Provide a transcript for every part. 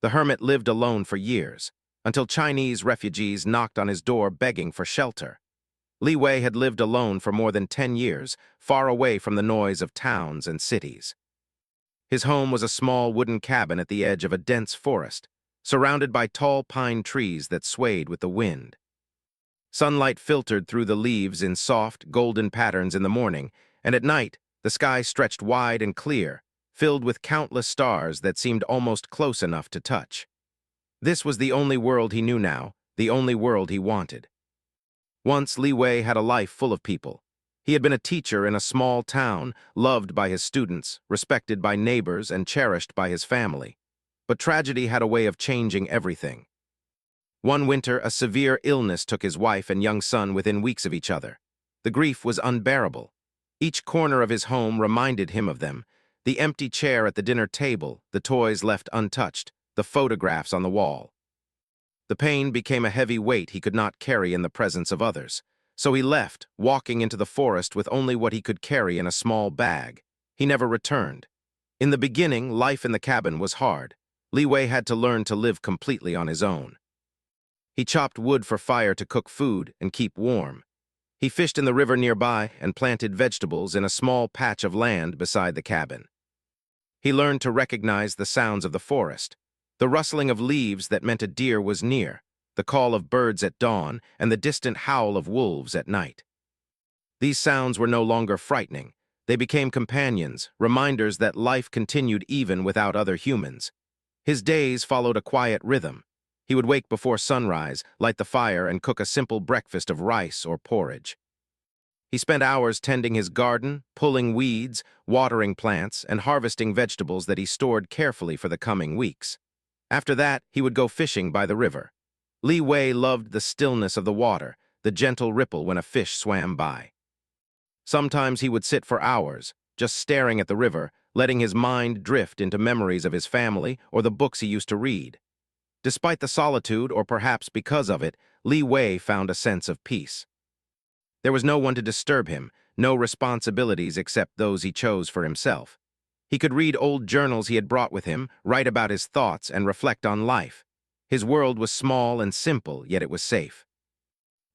The hermit lived alone for years, until Chinese refugees knocked on his door begging for shelter. Li Wei had lived alone for more than 10 years, far away from the noise of towns and cities. His home was a small wooden cabin at the edge of a dense forest, surrounded by tall pine trees that swayed with the wind. Sunlight filtered through the leaves in soft, golden patterns in the morning, and at night, the sky stretched wide and clear, filled with countless stars that seemed almost close enough to touch. This was the only world he knew now, the only world he wanted. Once, Li Wei had a life full of people. He had been a teacher in a small town, loved by his students, respected by neighbors, and cherished by his family. But tragedy had a way of changing everything. One winter, a severe illness took his wife and young son within weeks of each other. The grief was unbearable. Each corner of his home reminded him of them: the empty chair at the dinner table, the toys left untouched, the photographs on the wall. The pain became a heavy weight he could not carry in the presence of others. So he left, walking into the forest with only what he could carry in a small bag. He never returned. In the beginning, life in the cabin was hard. Li Wei had to learn to live completely on his own. He chopped wood for fire to cook food and keep warm. He fished in the river nearby and planted vegetables in a small patch of land beside the cabin. He learned to recognize the sounds of the forest, the rustling of leaves that meant a deer was near, the call of birds at dawn, and the distant howl of wolves at night. These sounds were no longer frightening. They became companions, reminders that life continued even without other humans. His days followed a quiet rhythm. He would wake before sunrise, light the fire, and cook a simple breakfast of rice or porridge. He spent hours tending his garden, pulling weeds, watering plants, and harvesting vegetables that he stored carefully for the coming weeks. After that, he would go fishing by the river. Li Wei loved the stillness of the water, the gentle ripple when a fish swam by. Sometimes he would sit for hours, just staring at the river, letting his mind drift into memories of his family or the books he used to read. Despite the solitude, or perhaps because of it, Li Wei found a sense of peace. There was no one to disturb him, no responsibilities except those he chose for himself. He could read old journals he had brought with him, write about his thoughts, and reflect on life. His world was small and simple, yet it was safe.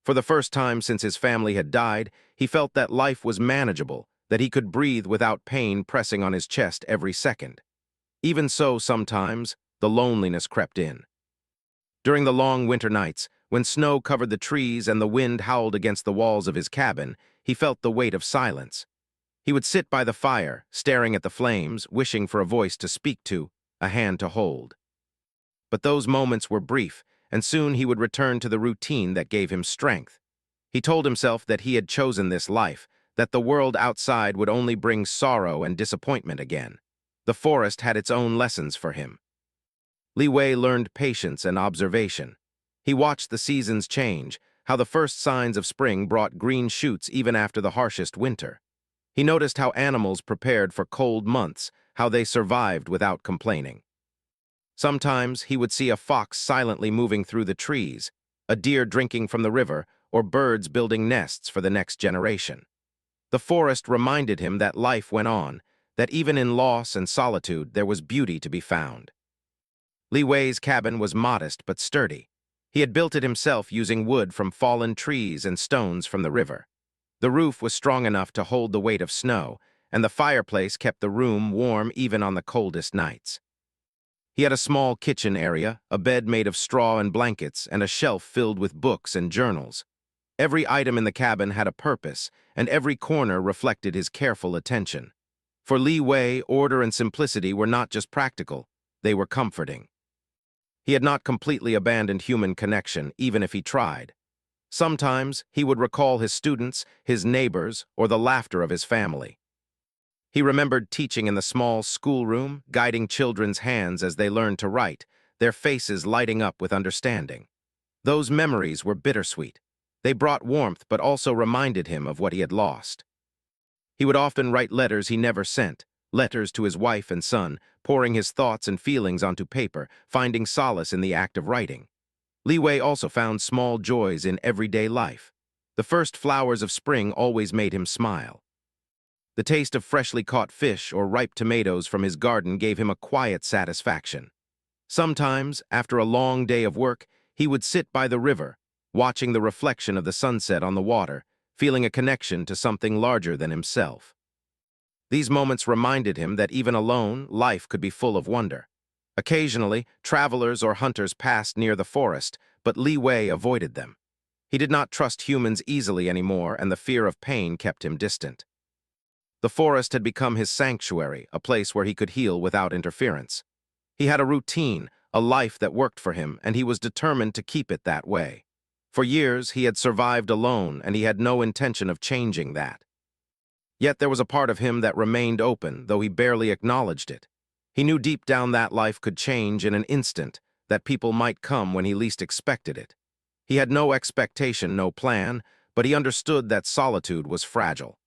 For the first time since his family had died, he felt that life was manageable, that he could breathe without pain pressing on his chest every second. Even so, sometimes, the loneliness crept in. During the long winter nights, when snow covered the trees and the wind howled against the walls of his cabin, he felt the weight of silence. He would sit by the fire, staring at the flames, wishing for a voice to speak to, a hand to hold. But those moments were brief, and soon he would return to the routine that gave him strength. He told himself that he had chosen this life, that the world outside would only bring sorrow and disappointment again. The forest had its own lessons for him. Li Wei learned patience and observation. He watched the seasons change, how the first signs of spring brought green shoots even after the harshest winter. He noticed how animals prepared for cold months, how they survived without complaining. Sometimes he would see a fox silently moving through the trees, a deer drinking from the river, or birds building nests for the next generation. The forest reminded him that life went on, that even in loss and solitude there was beauty to be found. Li Wei's cabin was modest but sturdy. He had built it himself using wood from fallen trees and stones from the river. The roof was strong enough to hold the weight of snow, and the fireplace kept the room warm even on the coldest nights. He had a small kitchen area, a bed made of straw and blankets, and a shelf filled with books and journals. Every item in the cabin had a purpose, and every corner reflected his careful attention. For Li Wei, order and simplicity were not just practical, they were comforting. He had not completely abandoned human connection, even if he tried. Sometimes he would recall his students, his neighbors, or the laughter of his family. He remembered teaching in the small schoolroom, guiding children's hands as they learned to write, their faces lighting up with understanding. Those memories were bittersweet. They brought warmth but also reminded him of what he had lost. He would often write letters he never sent, letters to his wife and son, pouring his thoughts and feelings onto paper, finding solace in the act of writing. Li Wei also found small joys in everyday life. The first flowers of spring always made him smile. The taste of freshly caught fish or ripe tomatoes from his garden gave him a quiet satisfaction. Sometimes, after a long day of work, he would sit by the river, watching the reflection of the sunset on the water, feeling a connection to something larger than himself. These moments reminded him that even alone, life could be full of wonder. Occasionally, travelers or hunters passed near the forest, but Li Wei avoided them. He did not trust humans easily anymore, and the fear of pain kept him distant. The forest had become his sanctuary, a place where he could heal without interference. He had a routine, a life that worked for him, and he was determined to keep it that way. For years, he had survived alone, and he had no intention of changing that. Yet there was a part of him that remained open, though he barely acknowledged it. He knew deep down that life could change in an instant, that people might come when he least expected it. He had no expectation, no plan, but he understood that solitude was fragile.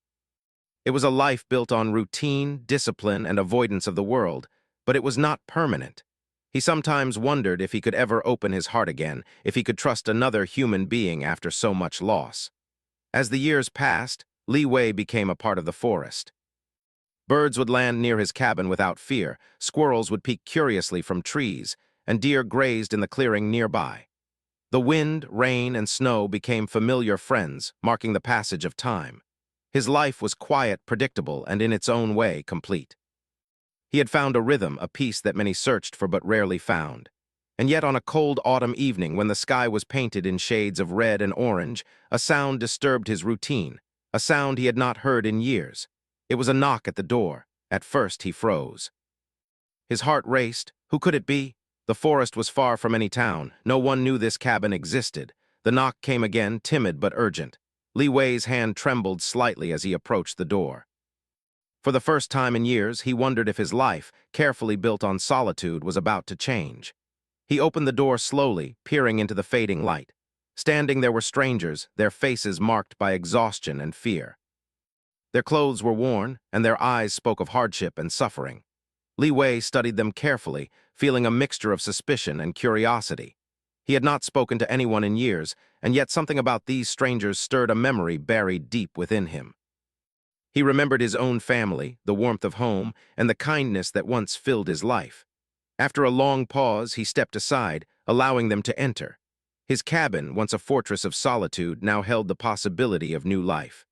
It was a life built on routine, discipline, and avoidance of the world, but it was not permanent. He sometimes wondered if he could ever open his heart again, if he could trust another human being after so much loss. As the years passed, Li Wei became a part of the forest. Birds would land near his cabin without fear, squirrels would peek curiously from trees, and deer grazed in the clearing nearby. The wind, rain, and snow became familiar friends, marking the passage of time. His life was quiet, predictable, and in its own way complete. He had found a rhythm, a peace that many searched for but rarely found. And yet on a cold autumn evening, when the sky was painted in shades of red and orange, a sound disturbed his routine, a sound he had not heard in years. It was a knock at the door. At first he froze. His heart raced. Who could it be? The forest was far from any town. No one knew this cabin existed. The knock came again, timid but urgent. Li Wei's hand trembled slightly as he approached the door. For the first time in years, he wondered if his life, carefully built on solitude, was about to change. He opened the door slowly, peering into the fading light. Standing there were strangers, their faces marked by exhaustion and fear. Their clothes were worn, and their eyes spoke of hardship and suffering. Li Wei studied them carefully, feeling a mixture of suspicion and curiosity. He had not spoken to anyone in years, and yet something about these strangers stirred a memory buried deep within him. He remembered his own family, the warmth of home, and the kindness that once filled his life. After a long pause, he stepped aside, allowing them to enter. His cabin, once a fortress of solitude, now held the possibility of new life.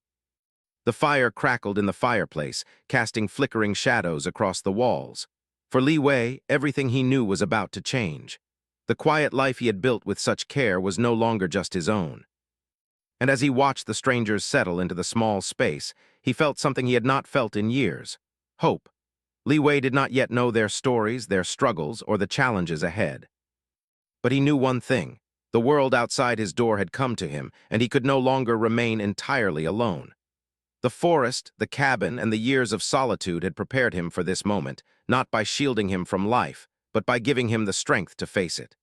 The fire crackled in the fireplace, casting flickering shadows across the walls. For Li Wei, everything he knew was about to change. The quiet life he had built with such care was no longer just his own. And as he watched the strangers settle into the small space, he felt something he had not felt in years: hope. Li Wei did not yet know their stories, their struggles, or the challenges ahead. But he knew one thing: the world outside his door had come to him, and he could no longer remain entirely alone. The forest, the cabin, and the years of solitude had prepared him for this moment, not by shielding him from life, but by giving him the strength to face it.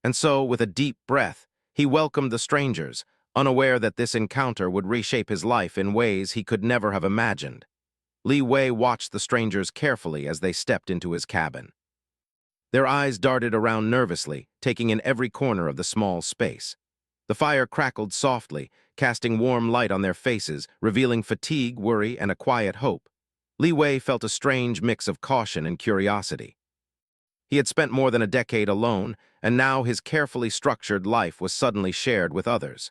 And so, with a deep breath, he welcomed the strangers, unaware that this encounter would reshape his life in ways he could never have imagined. Li Wei watched the strangers carefully as they stepped into his cabin. Their eyes darted around nervously, taking in every corner of the small space. The fire crackled softly, casting warm light on their faces, revealing fatigue, worry, and a quiet hope. Li Wei felt a strange mix of caution and curiosity. He had spent more than a decade alone, and now his carefully structured life was suddenly shared with others.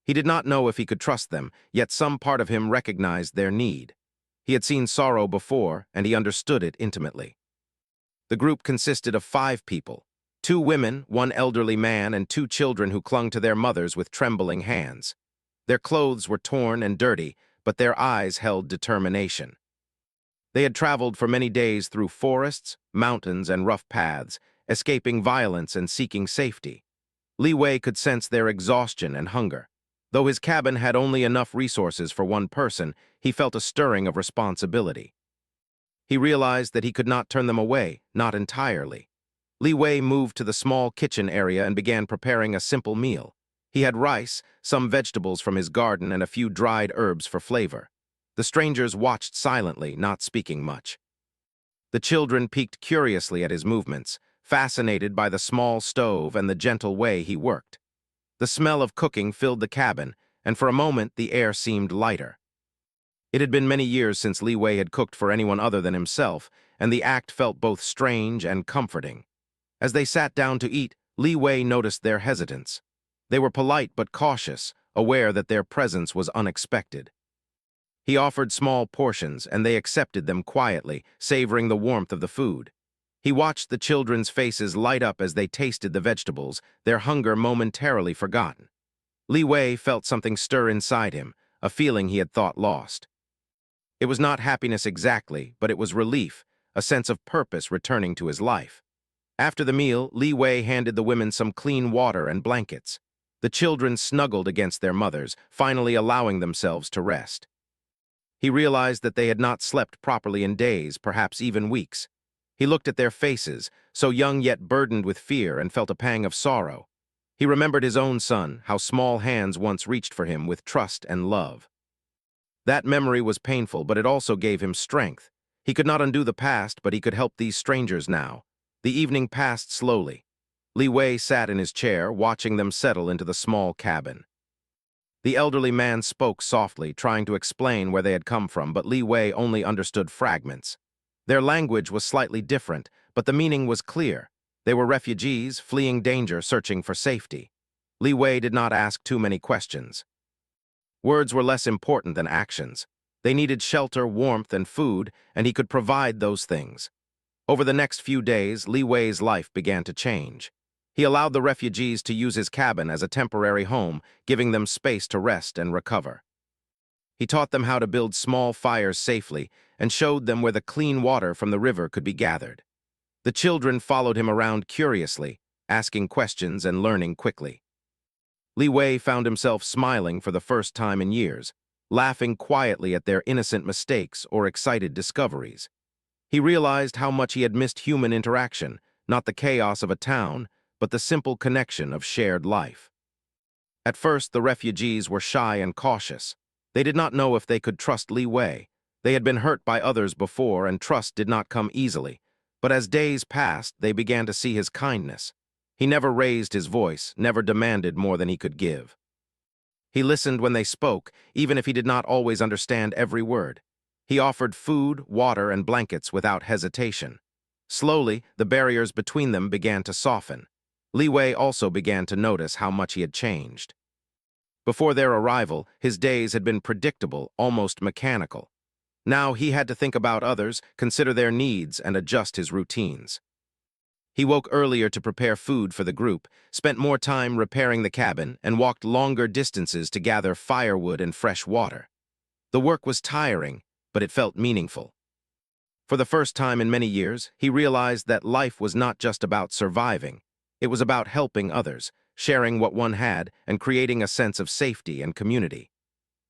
He did not know if he could trust them, yet some part of him recognized their need. He had seen sorrow before, and he understood it intimately. The group consisted of 5 people: 2 women, 1 elderly man, and 2 children who clung to their mothers with trembling hands. Their clothes were torn and dirty, but their eyes held determination. They had traveled for many days through forests, mountains, and rough paths, escaping violence and seeking safety. Li Wei could sense their exhaustion and hunger. Though his cabin had only enough resources for 1 person, he felt a stirring of responsibility. He realized that he could not turn them away, not entirely. Li Wei moved to the small kitchen area and began preparing a simple meal. He had rice, some vegetables from his garden, and a few dried herbs for flavor. The strangers watched silently, not speaking much. The children peeked curiously at his movements, fascinated by the small stove and the gentle way he worked. The smell of cooking filled the cabin, and for a moment the air seemed lighter. It had been many years since Li Wei had cooked for anyone other than himself, and the act felt both strange and comforting. As they sat down to eat, Li Wei noticed their hesitance. They were polite but cautious, aware that their presence was unexpected. He offered small portions, and they accepted them quietly, savoring the warmth of the food. He watched the children's faces light up as they tasted the vegetables, their hunger momentarily forgotten. Li Wei felt something stir inside him, a feeling he had thought lost. It was not happiness exactly, but it was relief, a sense of purpose returning to his life. After the meal, Li Wei handed the women some clean water and blankets. The children snuggled against their mothers, finally allowing themselves to rest. He realized that they had not slept properly in days, perhaps even weeks. He looked at their faces, so young yet burdened with fear, and felt a pang of sorrow. He remembered his own son, how small hands once reached for him with trust and love. That memory was painful, but it also gave him strength. He could not undo the past, but he could help these strangers now. The evening passed slowly. Li Wei sat in his chair, watching them settle into the small cabin. The elderly man spoke softly, trying to explain where they had come from, but Li Wei only understood fragments. Their language was slightly different, but the meaning was clear. They were refugees, fleeing danger, searching for safety. Li Wei did not ask too many questions. Words were less important than actions. They needed shelter, warmth, and food, and he could provide those things. Over the next few days, Li Wei's life began to change. He allowed the refugees to use his cabin as a temporary home, giving them space to rest and recover. He taught them how to build small fires safely and showed them where the clean water from the river could be gathered. The children followed him around curiously, asking questions and learning quickly. Li Wei found himself smiling for the first time in years, laughing quietly at their innocent mistakes or excited discoveries. He realized how much he had missed human interaction, not the chaos of a town, but the simple connection of shared life. At first, the refugees were shy and cautious. They did not know if they could trust Li Wei. They had been hurt by others before, and trust did not come easily. But as days passed, they began to see his kindness. He never raised his voice, never demanded more than he could give. He listened when they spoke, even if he did not always understand every word. He offered food, water, and blankets without hesitation. Slowly, the barriers between them began to soften. Li Wei also began to notice how much he had changed. Before their arrival, his days had been predictable, almost mechanical. Now he had to think about others, consider their needs, and adjust his routines. He woke earlier to prepare food for the group, spent more time repairing the cabin, and walked longer distances to gather firewood and fresh water. The work was tiring, but it felt meaningful. For the first time in many years, he realized that life was not just about surviving. It was about helping others, sharing what one had, and creating a sense of safety and community.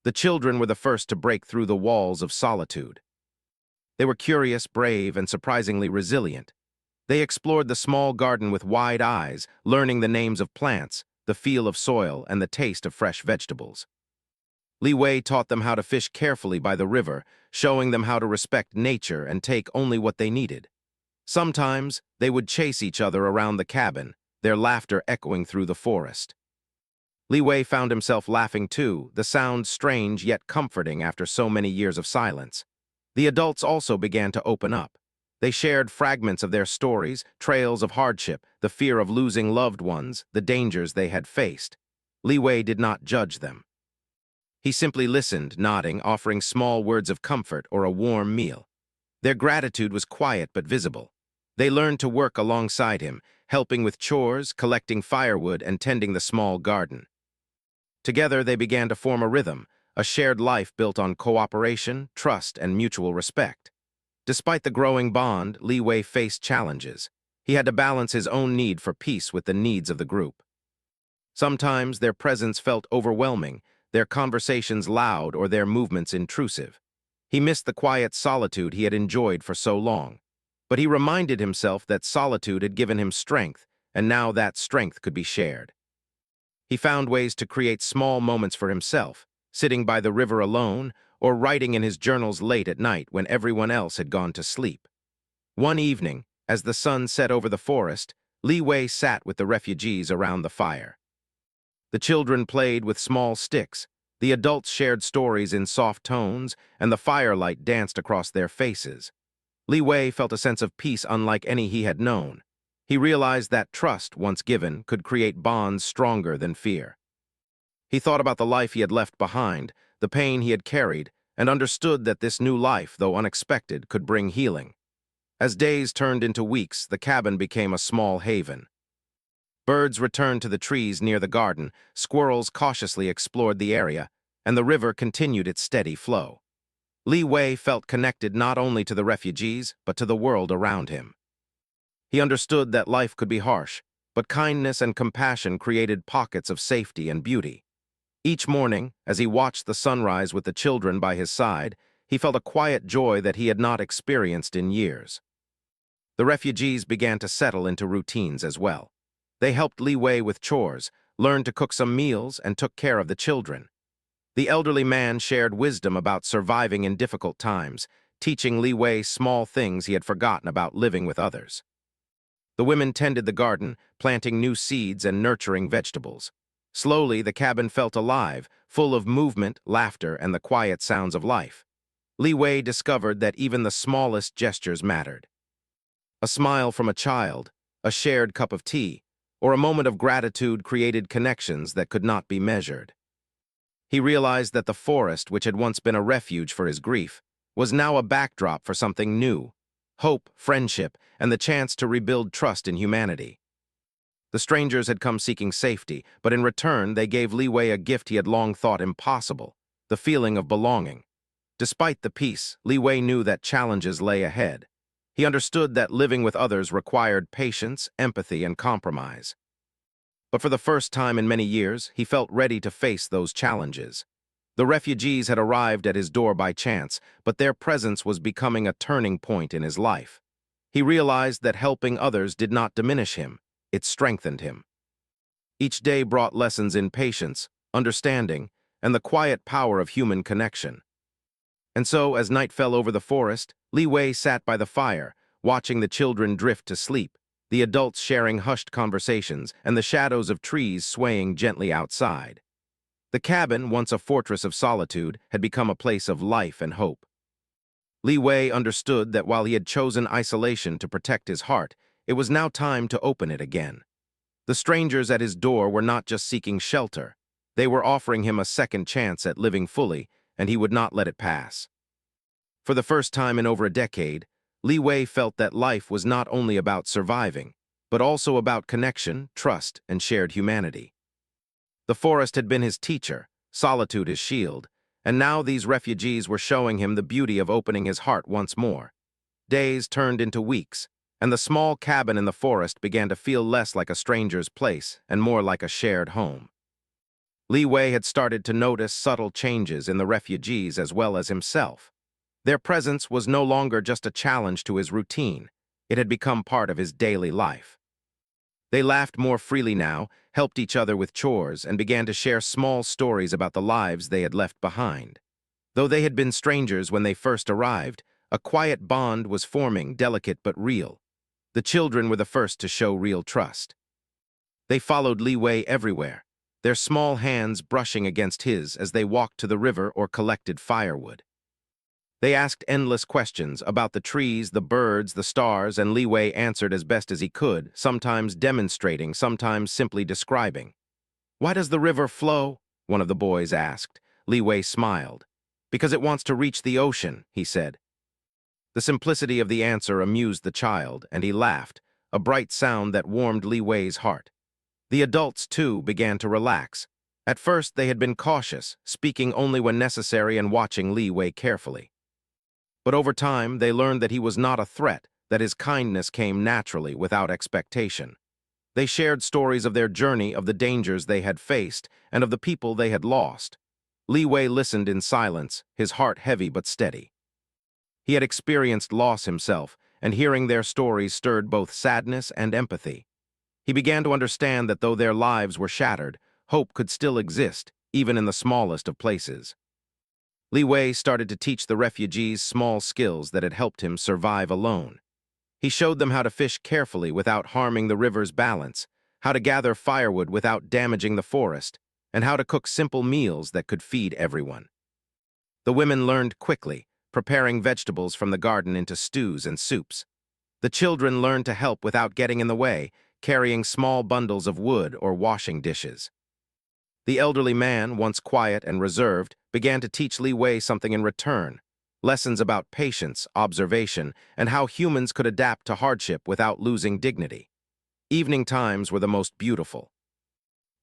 The children were the first to break through the walls of solitude. They were curious, brave, and surprisingly resilient. They explored the small garden with wide eyes, learning the names of plants, the feel of soil, and the taste of fresh vegetables. Li Wei taught them how to fish carefully by the river, showing them how to respect nature and take only what they needed. Sometimes, they would chase each other around the cabin, their laughter echoing through the forest. Li Wei found himself laughing too, the sound strange yet comforting after so many years of silence. The adults also began to open up. They shared fragments of their stories, trails of hardship, the fear of losing loved ones, the dangers they had faced. Li Wei did not judge them. He simply listened, nodding, offering small words of comfort or a warm meal. Their gratitude was quiet but visible. They learned to work alongside him, helping with chores, collecting firewood, and tending the small garden. Together, they began to form a rhythm, a shared life built on cooperation, trust, and mutual respect. Despite the growing bond, Li Wei faced challenges. He had to balance his own need for peace with the needs of the group. Sometimes their presence felt overwhelming, their conversations loud or their movements intrusive. He missed the quiet solitude he had enjoyed for so long. But he reminded himself that solitude had given him strength, and now that strength could be shared. He found ways to create small moments for himself, sitting by the river alone or writing in his journals late at night when everyone else had gone to sleep. One evening, as the sun set over the forest, Li Wei sat with the refugees around the fire. The children played with small sticks, the adults shared stories in soft tones, and the firelight danced across their faces. Li Wei felt a sense of peace unlike any he had known. He realized that trust, once given, could create bonds stronger than fear. He thought about the life he had left behind, the pain he had carried, and understood that this new life, though unexpected, could bring healing. As days turned into weeks, the cabin became a small haven. Birds returned to the trees near the garden, squirrels cautiously explored the area, and the river continued its steady flow. Li Wei felt connected not only to the refugees, but to the world around him. He understood that life could be harsh, but kindness and compassion created pockets of safety and beauty. Each morning, as he watched the sunrise with the children by his side, he felt a quiet joy that he had not experienced in years. The refugees began to settle into routines as well. They helped Li Wei with chores, learned to cook some meals, and took care of the children. The elderly man shared wisdom about surviving in difficult times, teaching Li Wei small things he had forgotten about living with others. The women tended the garden, planting new seeds and nurturing vegetables. Slowly, the cabin felt alive, full of movement, laughter, and the quiet sounds of life. Li Wei discovered that even the smallest gestures mattered. A smile from a child, a shared cup of tea, or a moment of gratitude created connections that could not be measured. He realized that the forest, which had once been a refuge for his grief, was now a backdrop for something new: hope, friendship, and the chance to rebuild trust in humanity. The strangers had come seeking safety, but in return they gave Li Wei a gift he had long thought impossible: the feeling of belonging. Despite the peace, Li Wei knew that challenges lay ahead. He understood that living with others required patience, empathy, and compromise. But for the first time in many years, he felt ready to face those challenges. The refugees had arrived at his door by chance, but their presence was becoming a turning point in his life. He realized that helping others did not diminish him, it strengthened him. Each day brought lessons in patience, understanding, and the quiet power of human connection. And so, as night fell over the forest, Li Wei sat by the fire, watching the children drift to sleep, the adults sharing hushed conversations, and the shadows of trees swaying gently outside. The cabin, once a fortress of solitude, had become a place of life and hope. Li Wei understood that while he had chosen isolation to protect his heart, it was now time to open it again. The strangers at his door were not just seeking shelter. They were offering him a second chance at living fully, and he would not let it pass. For the first time in over a decade, Li Wei felt that life was not only about surviving, but also about connection, trust, and shared humanity. The forest had been his teacher, solitude his shield, and now these refugees were showing him the beauty of opening his heart once more. Days turned into weeks, and the small cabin in the forest began to feel less like a stranger's place and more like a shared home. Li Wei had started to notice subtle changes in the refugees as well as himself. Their presence was no longer just a challenge to his routine. It had become part of his daily life. They laughed more freely now, helped each other with chores, and began to share small stories about the lives they had left behind. Though they had been strangers when they first arrived, a quiet bond was forming, delicate but real. The children were the first to show real trust. They followed Li Wei everywhere, their small hands brushing against his as they walked to the river or collected firewood. They asked endless questions about the trees, the birds, the stars, and Li Wei answered as best as he could, sometimes demonstrating, sometimes simply describing. "Why does the river flow?" one of the boys asked. Li Wei smiled. "Because it wants to reach the ocean," he said. The simplicity of the answer amused the child, and he laughed, a bright sound that warmed Li Wei's heart. The adults, too, began to relax. At first, they had been cautious, speaking only when necessary and watching Li Wei carefully. But over time, they learned that he was not a threat, that his kindness came naturally, without expectation. They shared stories of their journey, of the dangers they had faced, and of the people they had lost. Li Wei listened in silence, his heart heavy but steady. He had experienced loss himself, and hearing their stories stirred both sadness and empathy. He began to understand that though their lives were shattered, hope could still exist, even in the smallest of places. Li Wei started to teach the refugees small skills that had helped him survive alone. He showed them how to fish carefully without harming the river's balance, how to gather firewood without damaging the forest, and how to cook simple meals that could feed everyone. The women learned quickly, preparing vegetables from the garden into stews and soups. The children learned to help without getting in the way, carrying small bundles of wood or washing dishes. The elderly man, once quiet and reserved, began to teach Li Wei something in return, lessons about patience, observation, and how humans could adapt to hardship without losing dignity. Evening times were the most beautiful.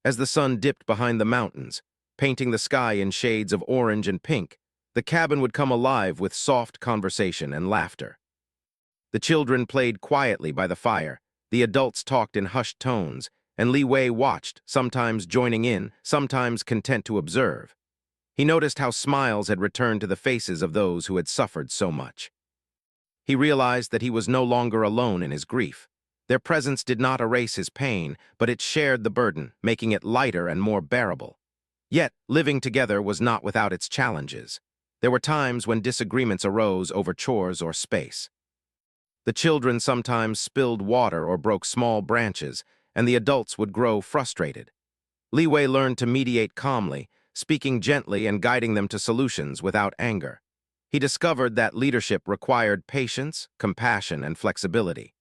As the sun dipped behind the mountains, painting the sky in shades of orange and pink, the cabin would come alive with soft conversation and laughter. The children played quietly by the fire, the adults talked in hushed tones, and Li Wei watched, sometimes joining in, sometimes content to observe. He noticed how smiles had returned to the faces of those who had suffered so much. He realized that he was no longer alone in his grief. Their presence did not erase his pain, but it shared the burden, making it lighter and more bearable. Yet, living together was not without its challenges. There were times when disagreements arose over chores or space. The children sometimes spilled water or broke small branches, and the adults would grow frustrated. Li Wei learned to mediate calmly, speaking gently and guiding them to solutions without anger. He discovered that leadership required patience, compassion, and flexibility.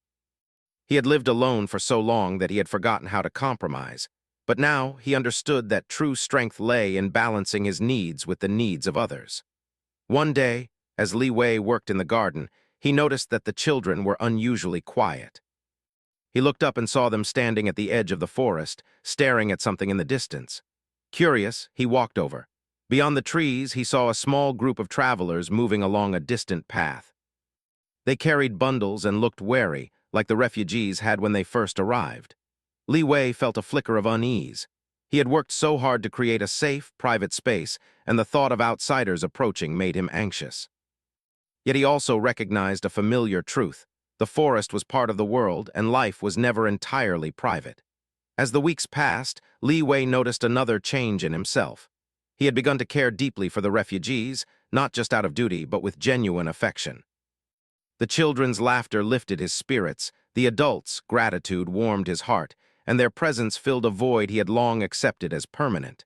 He had lived alone for so long that he had forgotten how to compromise, but now he understood that true strength lay in balancing his needs with the needs of others. One day, as Li Wei worked in the garden, he noticed that the children were unusually quiet. He looked up and saw them standing at the edge of the forest, staring at something in the distance. Curious, he walked over. Beyond the trees, he saw a small group of travelers moving along a distant path. They carried bundles and looked wary, like the refugees had when they first arrived. Li Wei felt a flicker of unease. He had worked so hard to create a safe, private space, and the thought of outsiders approaching made him anxious. Yet he also recognized a familiar truth. The forest was part of the world, and life was never entirely private. As the weeks passed, Li Wei noticed another change in himself. He had begun to care deeply for the refugees, not just out of duty, but with genuine affection. The children's laughter lifted his spirits, the adults' gratitude warmed his heart, and their presence filled a void he had long accepted as permanent.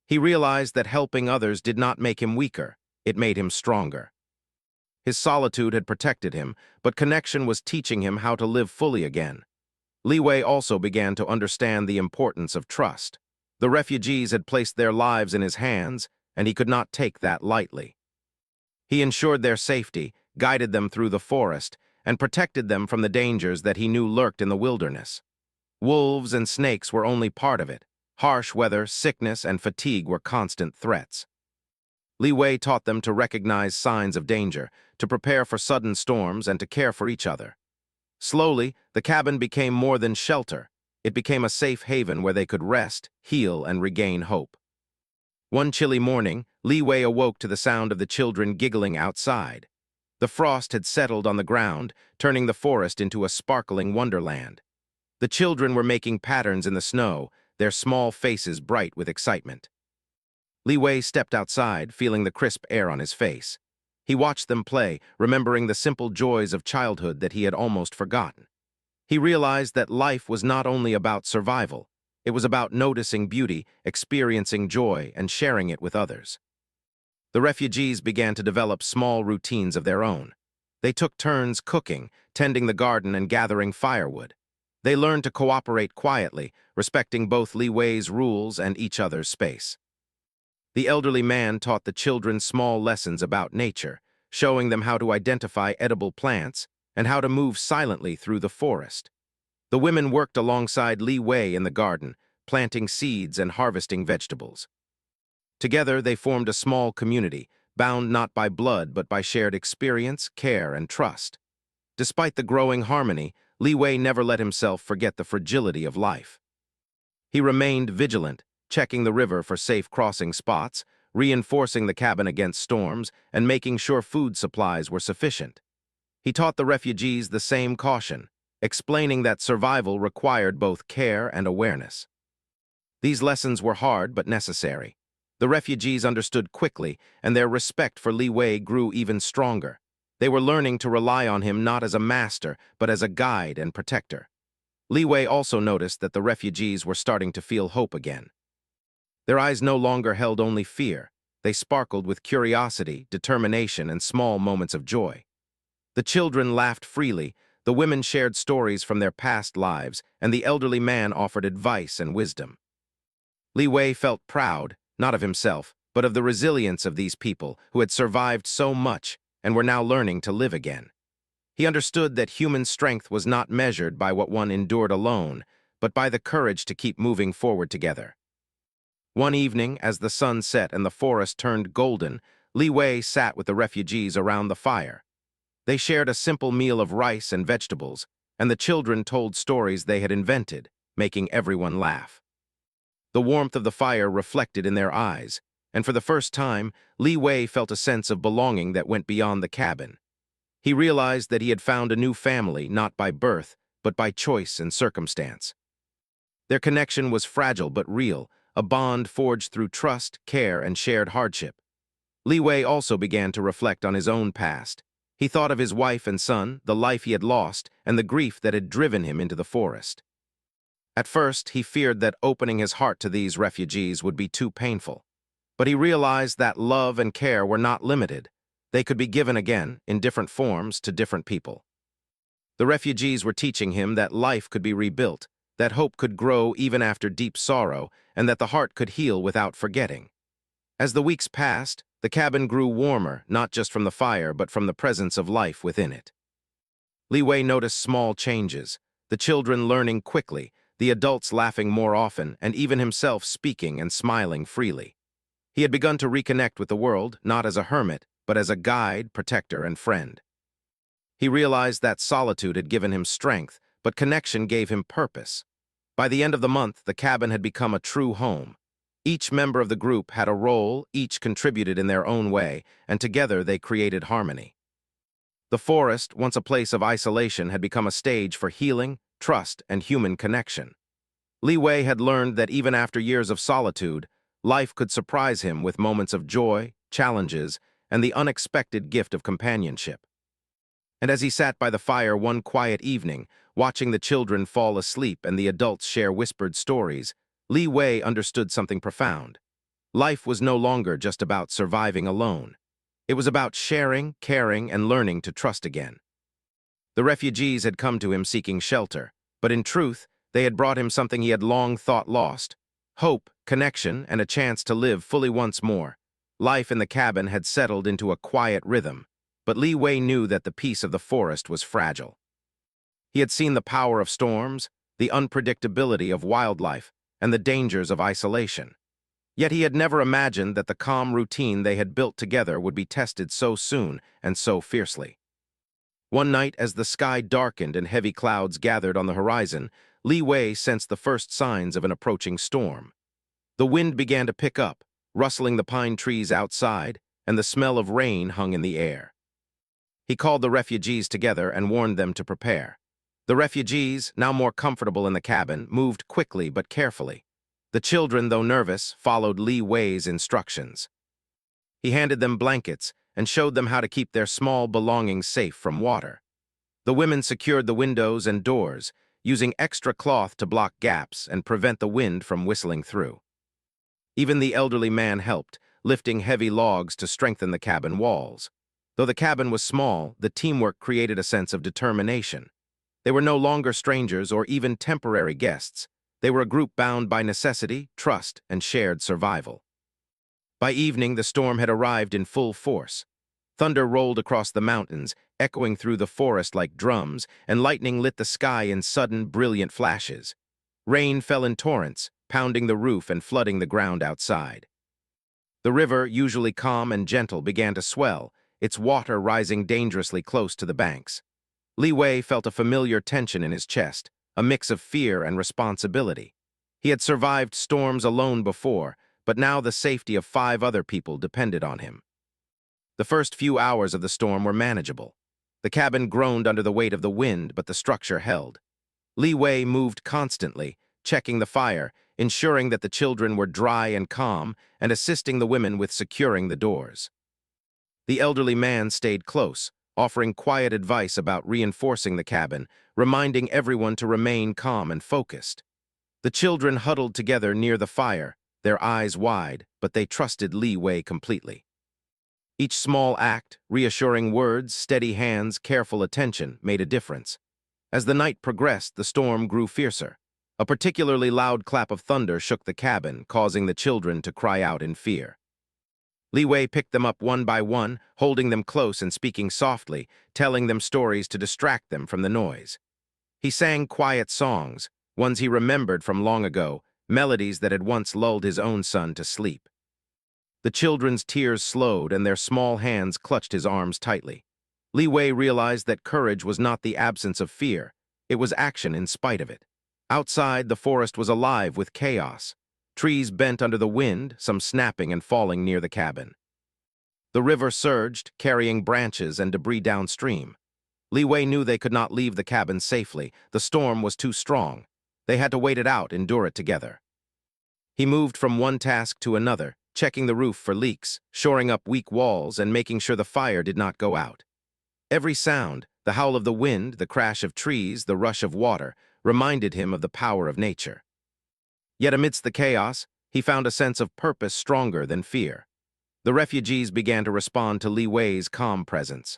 He realized that helping others did not make him weaker, it made him stronger. His solitude had protected him, but connection was teaching him how to live fully again. Li Wei also began to understand the importance of trust. The refugees had placed their lives in his hands, and he could not take that lightly. He ensured their safety, guided them through the forest, and protected them from the dangers that he knew lurked in the wilderness. Wolves and snakes were only part of it. Harsh weather, sickness, and fatigue were constant threats. Li Wei taught them to recognize signs of danger, to prepare for sudden storms, and to care for each other. Slowly, the cabin became more than shelter. It became a safe haven where they could rest, heal, and regain hope. One chilly morning, Li Wei awoke to the sound of the children giggling outside. The frost had settled on the ground, turning the forest into a sparkling wonderland. The children were making patterns in the snow, their small faces bright with excitement. Li Wei stepped outside, feeling the crisp air on his face. He watched them play, remembering the simple joys of childhood that he had almost forgotten. He realized that life was not only about survival, it was about noticing beauty, experiencing joy, and sharing it with others. The refugees began to develop small routines of their own. They took turns cooking, tending the garden, and gathering firewood. They learned to cooperate quietly, respecting both Li Wei's rules and each other's space. The elderly man taught the children small lessons about nature, showing them how to identify edible plants and how to move silently through the forest. The women worked alongside Li Wei in the garden, planting seeds and harvesting vegetables. Together, they formed a small community, bound not by blood but by shared experience, care, and trust. Despite the growing harmony, Li Wei never let himself forget the fragility of life. He remained vigilant, checking the river for safe crossing spots, reinforcing the cabin against storms, and making sure food supplies were sufficient. He taught the refugees the same caution, explaining that survival required both care and awareness. These lessons were hard but necessary. The refugees understood quickly, and their respect for Li Wei grew even stronger. They were learning to rely on him not as a master, but as a guide and protector. Li Wei also noticed that the refugees were starting to feel hope again. Their eyes no longer held only fear. They sparkled with curiosity, determination, and small moments of joy. The children laughed freely, The women shared stories from their past lives, and the elderly man offered advice and wisdom. Li Wei felt proud, not of himself, but of the resilience of these people who had survived so much and were now learning to live again. He understood that human strength was not measured by what one endured alone, but by the courage to keep moving forward together. One evening, as the sun set and the forest turned golden, Li Wei sat with the refugees around the fire. They shared a simple meal of rice and vegetables, and the children told stories they had invented, making everyone laugh. The warmth of the fire reflected in their eyes, and for the first time, Li Wei felt a sense of belonging that went beyond the cabin. He realized that he had found a new family not by birth, but by choice and circumstance. Their connection was fragile but real, a bond forged through trust, care, and shared hardship. Li Wei also began to reflect on his own past. He thought of his wife and son, the life he had lost, and the grief that had driven him into the forest. At first, he feared that opening his heart to these refugees would be too painful. But he realized that love and care were not limited. They could be given again, in different forms, to different people. The refugees were teaching him that life could be rebuilt, that hope could grow even after deep sorrow, and that the heart could heal without forgetting. As the weeks passed, the cabin grew warmer, not just from the fire, but from the presence of life within it. Li Wei noticed small changes, the children learning quickly, the adults laughing more often, and even himself speaking and smiling freely. He had begun to reconnect with the world, not as a hermit, but as a guide, protector, and friend. He realized that solitude had given him strength, but connection gave him purpose. By the end of the month, the cabin had become a true home. Each member of the group had a role, each contributed in their own way, and together they created harmony. The forest, once a place of isolation, had become a stage for healing, trust, and human connection. Li Wei had learned that even after years of solitude, life could surprise him with moments of joy, challenges, and the unexpected gift of companionship. And as he sat by the fire one quiet evening, watching the children fall asleep and the adults share whispered stories, Li Wei understood something profound. Life was no longer just about surviving alone. It was about sharing, caring, and learning to trust again. The refugees had come to him seeking shelter, but in truth, they had brought him something he had long thought lost: hope, connection, and a chance to live fully once more. Life in the cabin had settled into a quiet rhythm, but Li Wei knew that the peace of the forest was fragile. He had seen the power of storms, the unpredictability of wildlife, and the dangers of isolation. Yet he had never imagined that the calm routine they had built together would be tested so soon and so fiercely. One night, as the sky darkened and heavy clouds gathered on the horizon, Li Wei sensed the first signs of an approaching storm. The wind began to pick up, rustling the pine trees outside, and the smell of rain hung in the air. He called the refugees together and warned them to prepare. The refugees, now more comfortable in the cabin, moved quickly but carefully. The children, though nervous, followed Li Wei's instructions. He handed them blankets and showed them how to keep their small belongings safe from water. The women secured the windows and doors, using extra cloth to block gaps and prevent the wind from whistling through. Even the elderly man helped, lifting heavy logs to strengthen the cabin walls. Though the cabin was small, the teamwork created a sense of determination. They were no longer strangers or even temporary guests. They were a group bound by necessity, trust, and shared survival. By evening, the storm had arrived in full force. Thunder rolled across the mountains, echoing through the forest like drums, and lightning lit the sky in sudden, brilliant flashes. Rain fell in torrents, pounding the roof and flooding the ground outside. The river, usually calm and gentle, began to swell, its water rising dangerously close to the banks. Li Wei felt a familiar tension in his chest, a mix of fear and responsibility. He had survived storms alone before, but now the safety of 5 other people depended on him. The first few hours of the storm were manageable. The cabin groaned under the weight of the wind, but the structure held. Li Wei moved constantly, checking the fire, ensuring that the children were dry and calm, and assisting the women with securing the doors. The elderly man stayed close, offering quiet advice about reinforcing the cabin, reminding everyone to remain calm and focused. The children huddled together near the fire, their eyes wide, but they trusted Li Wei completely. Each small act, reassuring words, steady hands, careful attention, made a difference. As the night progressed, the storm grew fiercer. A particularly loud clap of thunder shook the cabin, causing the children to cry out in fear. Li Wei picked them up one by one, holding them close and speaking softly, telling them stories to distract them from the noise. He sang quiet songs, ones he remembered from long ago, melodies that had once lulled his own son to sleep. The children's tears slowed and their small hands clutched his arms tightly. Li Wei realized that courage was not the absence of fear, it was action in spite of it. Outside, the forest was alive with chaos. Trees bent under the wind, some snapping and falling near the cabin. The river surged, carrying branches and debris downstream. Li Wei knew they could not leave the cabin safely. The storm was too strong. They had to wait it out, endure it together. He moved from one task to another, checking the roof for leaks, shoring up weak walls, and making sure the fire did not go out. Every sound, the howl of the wind, the crash of trees, the rush of water, reminded him of the power of nature. Yet amidst the chaos, he found a sense of purpose stronger than fear. The refugees began to respond to Li Wei's calm presence.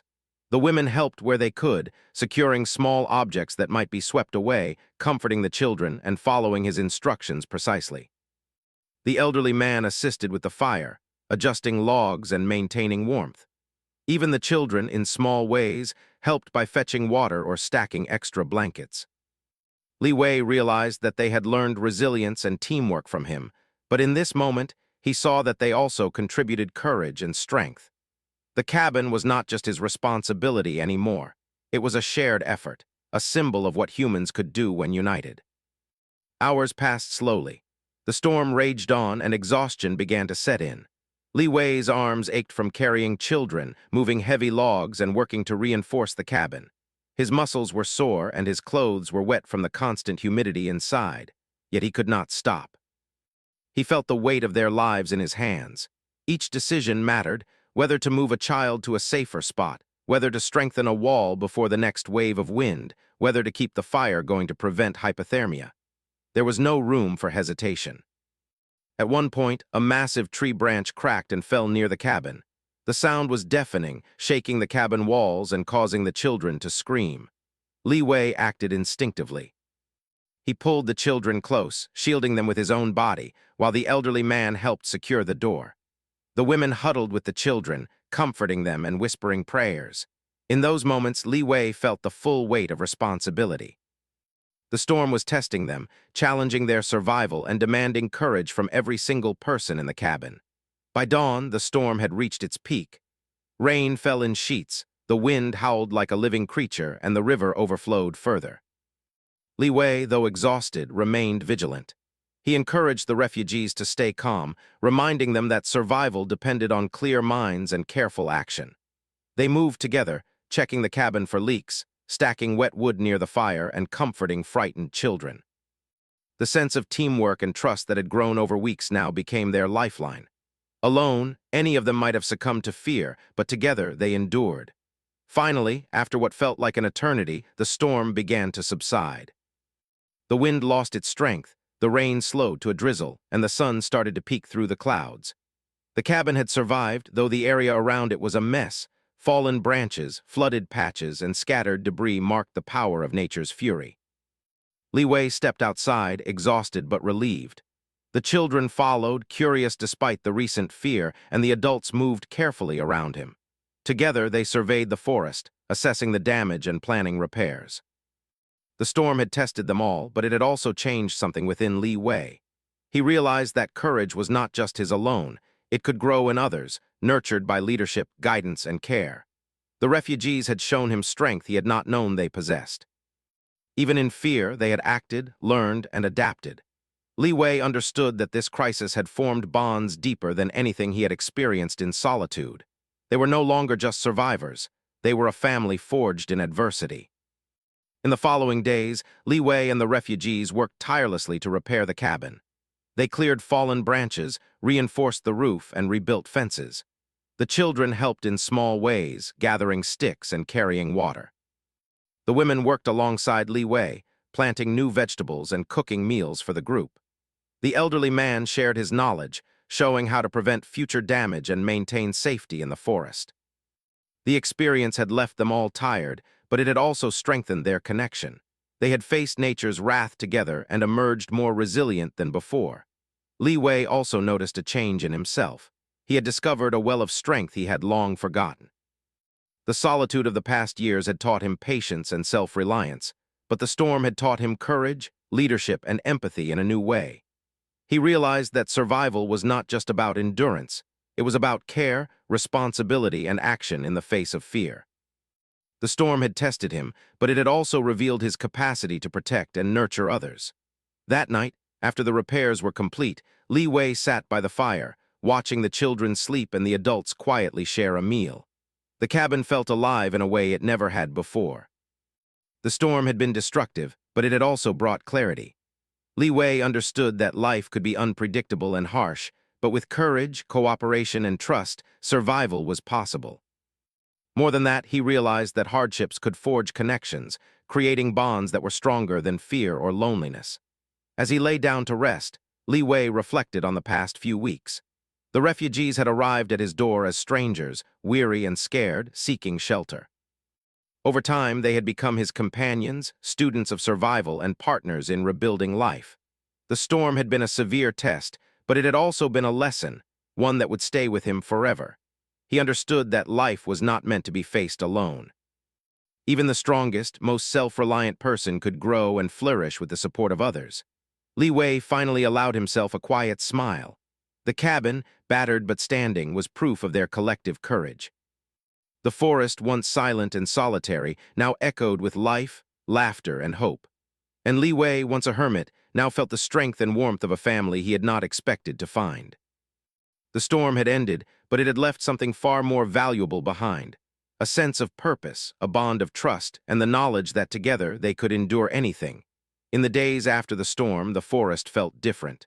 The women helped where they could, securing small objects that might be swept away, comforting the children, and following his instructions precisely. The elderly man assisted with the fire, adjusting logs and maintaining warmth. Even the children, in small ways, helped by fetching water or stacking extra blankets. Li Wei realized that they had learned resilience and teamwork from him, but in this moment, he saw that they also contributed courage and strength. The cabin was not just his responsibility anymore. It was a shared effort, a symbol of what humans could do when united. Hours passed slowly. The storm raged on and exhaustion began to set in. Li Wei's arms ached from carrying children, moving heavy logs, and working to reinforce the cabin. His muscles were sore and his clothes were wet from the constant humidity inside, yet he could not stop. He felt the weight of their lives in his hands. Each decision mattered, whether to move a child to a safer spot, whether to strengthen a wall before the next wave of wind, whether to keep the fire going to prevent hypothermia. There was no room for hesitation. At one point, a massive tree branch cracked and fell near the cabin. The sound was deafening, shaking the cabin walls and causing the children to scream. Li Wei acted instinctively. He pulled the children close, shielding them with his own body, while the elderly man helped secure the door. The women huddled with the children, comforting them and whispering prayers. In those moments, Li Wei felt the full weight of responsibility. The storm was testing them, challenging their survival and demanding courage from every single person in the cabin. By dawn, the storm had reached its peak. Rain fell in sheets, the wind howled like a living creature, and the river overflowed further. Li Wei, though exhausted, remained vigilant. He encouraged the refugees to stay calm, reminding them that survival depended on clear minds and careful action. They moved together, checking the cabin for leaks, stacking wet wood near the fire, and comforting frightened children. The sense of teamwork and trust that had grown over weeks now became their lifeline. Alone, any of them might have succumbed to fear, but together they endured. Finally, after what felt like an eternity, the storm began to subside. The wind lost its strength, the rain slowed to a drizzle, and the sun started to peek through the clouds. The cabin had survived, though the area around it was a mess. Fallen branches, flooded patches, and scattered debris marked the power of nature's fury. Li Wei stepped outside, exhausted but relieved. The children followed, curious despite the recent fear, and the adults moved carefully around him. Together, they surveyed the forest, assessing the damage and planning repairs. The storm had tested them all, but it had also changed something within Li Wei. He realized that courage was not just his alone. It could grow in others, nurtured by leadership, guidance, and care. The refugees had shown him strength he had not known they possessed. Even in fear, they had acted, learned, and adapted. Li Wei understood that this crisis had formed bonds deeper than anything he had experienced in solitude. They were no longer just survivors. They were a family forged in adversity. In the following days, Li Wei and the refugees worked tirelessly to repair the cabin. They cleared fallen branches, reinforced the roof, and rebuilt fences. The children helped in small ways, gathering sticks and carrying water. The women worked alongside Li Wei, planting new vegetables and cooking meals for the group. The elderly man shared his knowledge, showing how to prevent future damage and maintain safety in the forest. The experience had left them all tired, but it had also strengthened their connection. They had faced nature's wrath together and emerged more resilient than before. Li Wei also noticed a change in himself. He had discovered a well of strength he had long forgotten. The solitude of the past years had taught him patience and self-reliance, but the storm had taught him courage, leadership, and empathy in a new way. He realized that survival was not just about endurance. It was about care, responsibility, and action in the face of fear. The storm had tested him, but it had also revealed his capacity to protect and nurture others. That night, after the repairs were complete, Li Wei sat by the fire, watching the children sleep and the adults quietly share a meal. The cabin felt alive in a way it never had before. The storm had been destructive, but it had also brought clarity. Li Wei understood that life could be unpredictable and harsh, but with courage, cooperation, and trust, survival was possible. More than that, he realized that hardships could forge connections, creating bonds that were stronger than fear or loneliness. As he lay down to rest, Li Wei reflected on the past few weeks. The refugees had arrived at his door as strangers, weary and scared, seeking shelter. Over time, they had become his companions, students of survival, and partners in rebuilding life. The storm had been a severe test, but it had also been a lesson, one that would stay with him forever. He understood that life was not meant to be faced alone. Even the strongest, most self-reliant person could grow and flourish with the support of others. Li Wei finally allowed himself a quiet smile. The cabin, battered but standing, was proof of their collective courage. The forest, once silent and solitary, now echoed with life, laughter, and hope. And Li Wei, once a hermit, now felt the strength and warmth of a family he had not expected to find. The storm had ended, but it had left something far more valuable behind. A sense of purpose, a bond of trust, and the knowledge that together they could endure anything. In the days after the storm, the forest felt different.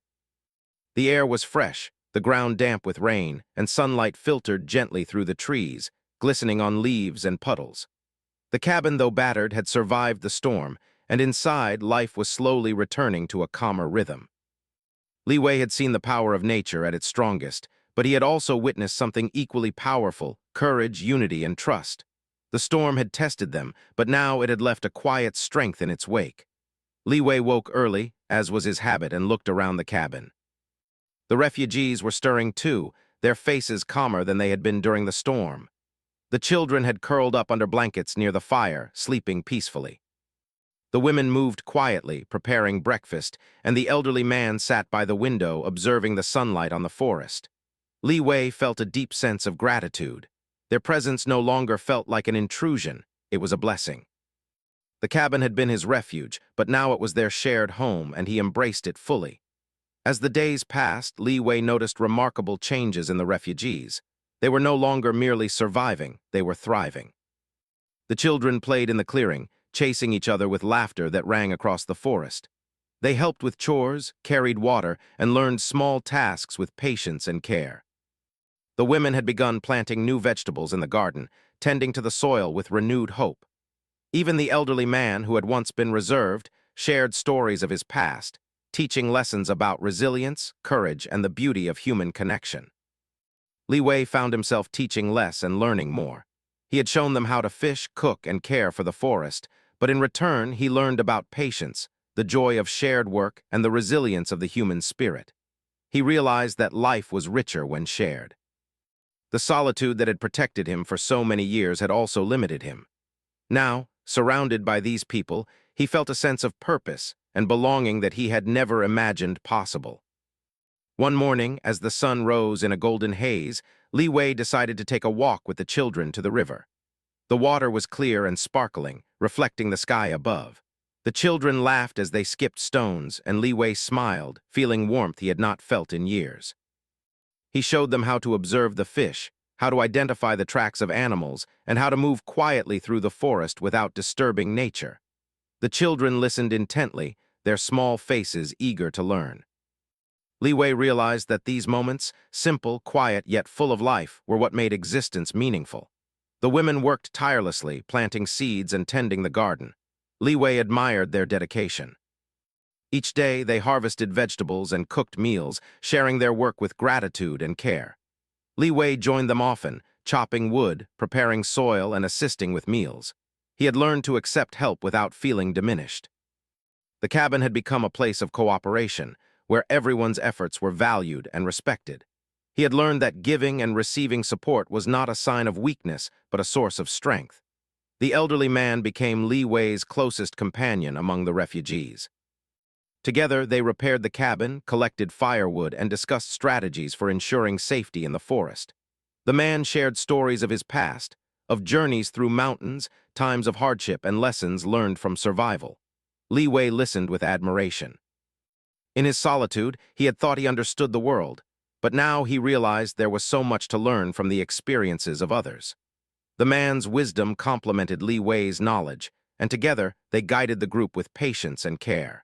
The air was fresh, the ground damp with rain, and sunlight filtered gently through the trees, glistening on leaves and puddles. The cabin, though battered, had survived the storm, and inside, life was slowly returning to a calmer rhythm. Li Wei had seen the power of nature at its strongest, but he had also witnessed something equally powerful: courage, unity, and trust. The storm had tested them, but now it had left a quiet strength in its wake. Li Wei woke early, as was his habit, and looked around the cabin. The refugees were stirring too, their faces calmer than they had been during the storm. The children had curled up under blankets near the fire, sleeping peacefully. The women moved quietly, preparing breakfast, and the elderly man sat by the window, observing the sunlight on the forest. Li Wei felt a deep sense of gratitude. Their presence no longer felt like an intrusion, it was a blessing. The cabin had been his refuge, but now it was their shared home, and he embraced it fully. As the days passed, Li Wei noticed remarkable changes in the refugees. They were no longer merely surviving, they were thriving. The children played in the clearing, chasing each other with laughter that rang across the forest. They helped with chores, carried water, and learned small tasks with patience and care. The women had begun planting new vegetables in the garden, tending to the soil with renewed hope. Even the elderly man, who had once been reserved, shared stories of his past, teaching lessons about resilience, courage, and the beauty of human connection. Li Wei found himself teaching less and learning more. He had shown them how to fish, cook, and care for the forest, but in return he learned about patience, the joy of shared work, and the resilience of the human spirit. He realized that life was richer when shared. The solitude that had protected him for so many years had also limited him. Now, surrounded by these people, he felt a sense of purpose and belonging that he had never imagined possible. One morning, as the sun rose in a golden haze, Li Wei decided to take a walk with the children to the river. The water was clear and sparkling, reflecting the sky above. The children laughed as they skipped stones, and Li Wei smiled, feeling warmth he had not felt in years. He showed them how to observe the fish, how to identify the tracks of animals, and how to move quietly through the forest without disturbing nature. The children listened intently, their small faces eager to learn. Li Wei realized that these moments, simple, quiet, yet full of life, were what made existence meaningful. The women worked tirelessly, planting seeds and tending the garden. Li Wei admired their dedication. Each day, they harvested vegetables and cooked meals, sharing their work with gratitude and care. Li Wei joined them often, chopping wood, preparing soil, and assisting with meals. He had learned to accept help without feeling diminished. The cabin had become a place of cooperation, where everyone's efforts were valued and respected. He had learned that giving and receiving support was not a sign of weakness, but a source of strength. The elderly man became Li Wei's closest companion among the refugees. Together, they repaired the cabin, collected firewood, and discussed strategies for ensuring safety in the forest. The man shared stories of his past, of journeys through mountains, times of hardship, and lessons learned from survival. Li Wei listened with admiration. In his solitude, he had thought he understood the world, but now he realized there was so much to learn from the experiences of others. The man's wisdom complemented Li Wei's knowledge, and together they guided the group with patience and care.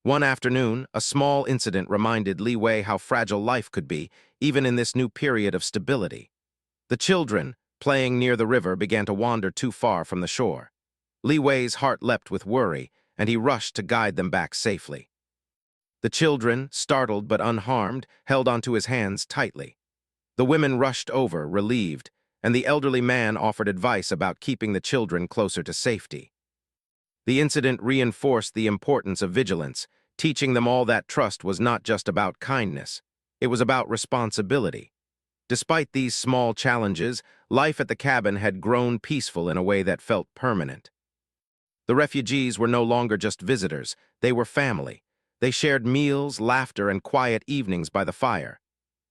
One afternoon, a small incident reminded Li Wei how fragile life could be, even in this new period of stability. The children, playing near the river, began to wander too far from the shore. Li Wei's heart leapt with worry, and he rushed to guide them back safely. The children, startled but unharmed, held onto his hands tightly. The women rushed over, relieved, and the elderly man offered advice about keeping the children closer to safety. The incident reinforced the importance of vigilance, teaching them all that trust was not just about kindness. It was about responsibility. Despite these small challenges, life at the cabin had grown peaceful in a way that felt permanent. The refugees were no longer just visitors, they were family. They shared meals, laughter, and quiet evenings by the fire.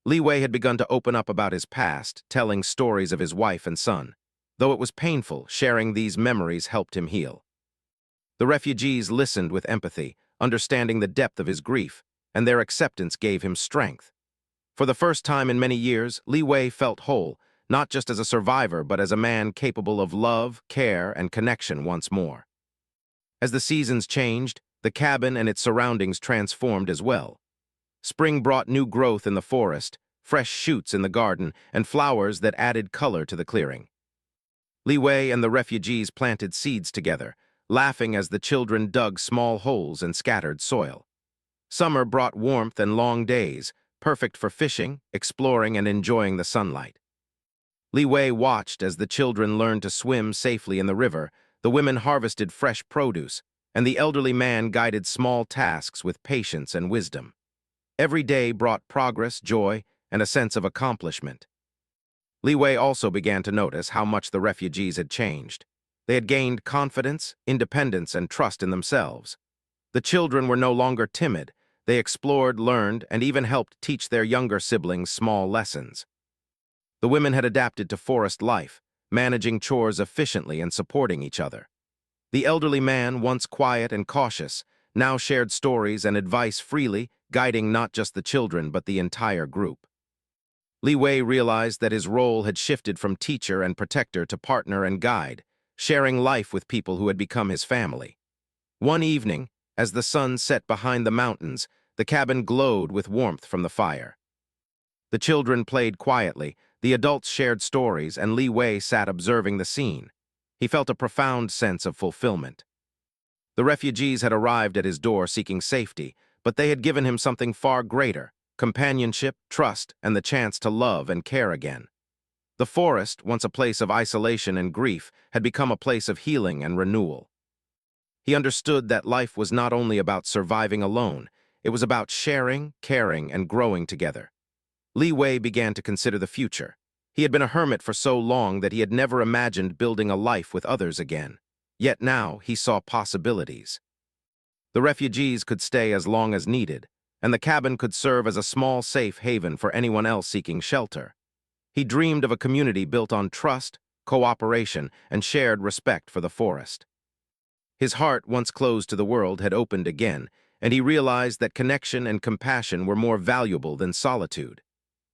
Li Wei had begun to open up about his past, telling stories of his wife and son. Though it was painful, sharing these memories helped him heal. The refugees listened with empathy, understanding the depth of his grief, and their acceptance gave him strength. For the first time in many years, Li Wei felt whole, not just as a survivor, but as a man capable of love, care, and connection once more. As the seasons changed, the cabin and its surroundings transformed as well. Spring brought new growth in the forest, fresh shoots in the garden, and flowers that added color to the clearing. Li Wei and the refugees planted seeds together, laughing as the children dug small holes and scattered soil. Summer brought warmth and long days, perfect for fishing, exploring, and enjoying the sunlight. Li Wei watched as the children learned to swim safely in the river, the women harvested fresh produce, and the elderly man guided small tasks with patience and wisdom. Every day brought progress, joy, and a sense of accomplishment. Li Wei also began to notice how much the refugees had changed. They had gained confidence, independence, and trust in themselves. The children were no longer timid. They explored, learned, and even helped teach their younger siblings small lessons. The women had adapted to forest life, managing chores efficiently and supporting each other. The elderly man, once quiet and cautious, now shared stories and advice freely, guiding not just the children but the entire group. Li Wei realized that his role had shifted from teacher and protector to partner and guide, sharing life with people who had become his family. One evening, as the sun set behind the mountains, the cabin glowed with warmth from the fire. The children played quietly, the adults shared stories, and Li Wei sat observing the scene. He felt a profound sense of fulfillment. The refugees had arrived at his door seeking safety, but they had given him something far greater: companionship, trust, and the chance to love and care again. The forest, once a place of isolation and grief, had become a place of healing and renewal. He understood that life was not only about surviving alone, it was about sharing, caring, and growing together. Li Wei began to consider the future. He had been a hermit for so long that he had never imagined building a life with others again. Yet now he saw possibilities. The refugees could stay as long as needed, and the cabin could serve as a small safe haven for anyone else seeking shelter. He dreamed of a community built on trust, cooperation, and shared respect for the forest. His heart, once closed to the world, had opened again, and he realized that connection and compassion were more valuable than solitude.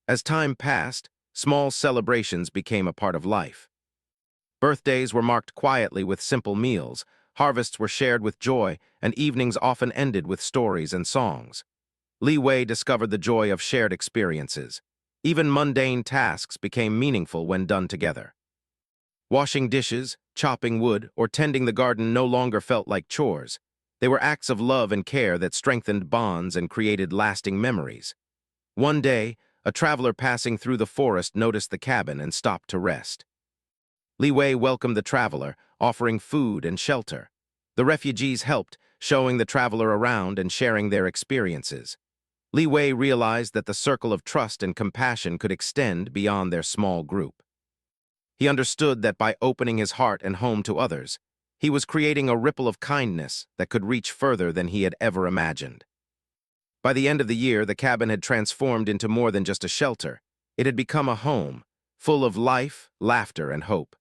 As time passed, small celebrations became a part of life. Birthdays were marked quietly with simple meals, harvests were shared with joy, and evenings often ended with stories and songs. Li Wei discovered the joy of shared experiences. Even mundane tasks became meaningful when done together. Washing dishes, chopping wood, or tending the garden no longer felt like chores. They were acts of love and care that strengthened bonds and created lasting memories. One day, a traveler passing through the forest noticed the cabin and stopped to rest. Li Wei welcomed the traveler, offering food and shelter. The refugees helped, showing the traveler around and sharing their experiences. Li Wei realized that the circle of trust and compassion could extend beyond their small group. He understood that by opening his heart and home to others, he was creating a ripple of kindness that could reach further than he had ever imagined. By the end of the year, the cabin had transformed into more than just a shelter. It had become a home, full of life, laughter, and hope.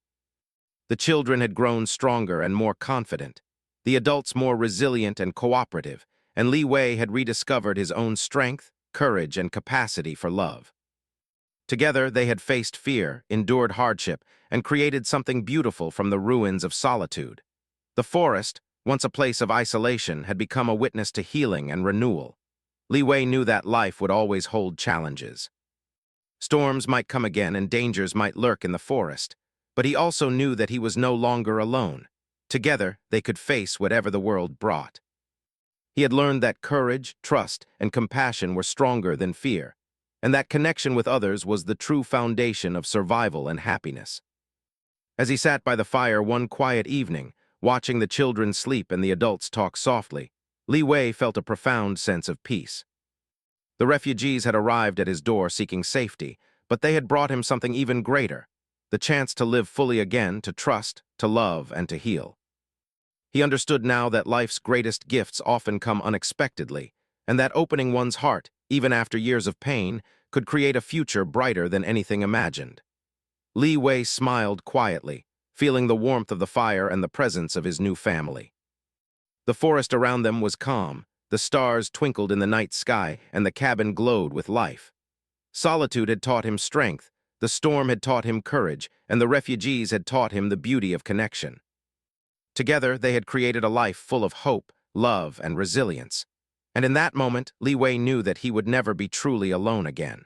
The children had grown stronger and more confident, the adults more resilient and cooperative, and Li Wei had rediscovered his own strength, courage, and capacity for love. Together, they had faced fear, endured hardship, and created something beautiful from the ruins of solitude. The forest, once a place of isolation, had become a witness to healing and renewal. Li Wei knew that life would always hold challenges. Storms might come again and dangers might lurk in the forest, but he also knew that he was no longer alone. Together, they could face whatever the world brought. He had learned that courage, trust, and compassion were stronger than fear, and that connection with others was the true foundation of survival and happiness. As he sat by the fire one quiet evening, watching the children sleep and the adults talk softly, Li Wei felt a profound sense of peace. The refugees had arrived at his door seeking safety, but they had brought him something even greater, the chance to live fully again, to trust, to love, and to heal. He understood now that life's greatest gifts often come unexpectedly, and that opening one's heart, even after years of pain, could create a future brighter than anything imagined. Li Wei smiled quietly, feeling the warmth of the fire and the presence of his new family. The forest around them was calm, the stars twinkled in the night sky, and the cabin glowed with life. Solitude had taught him strength, the storm had taught him courage, and the refugees had taught him the beauty of connection. Together, they had created a life full of hope, love, and resilience. And in that moment, Li Wei knew that he would never be truly alone again.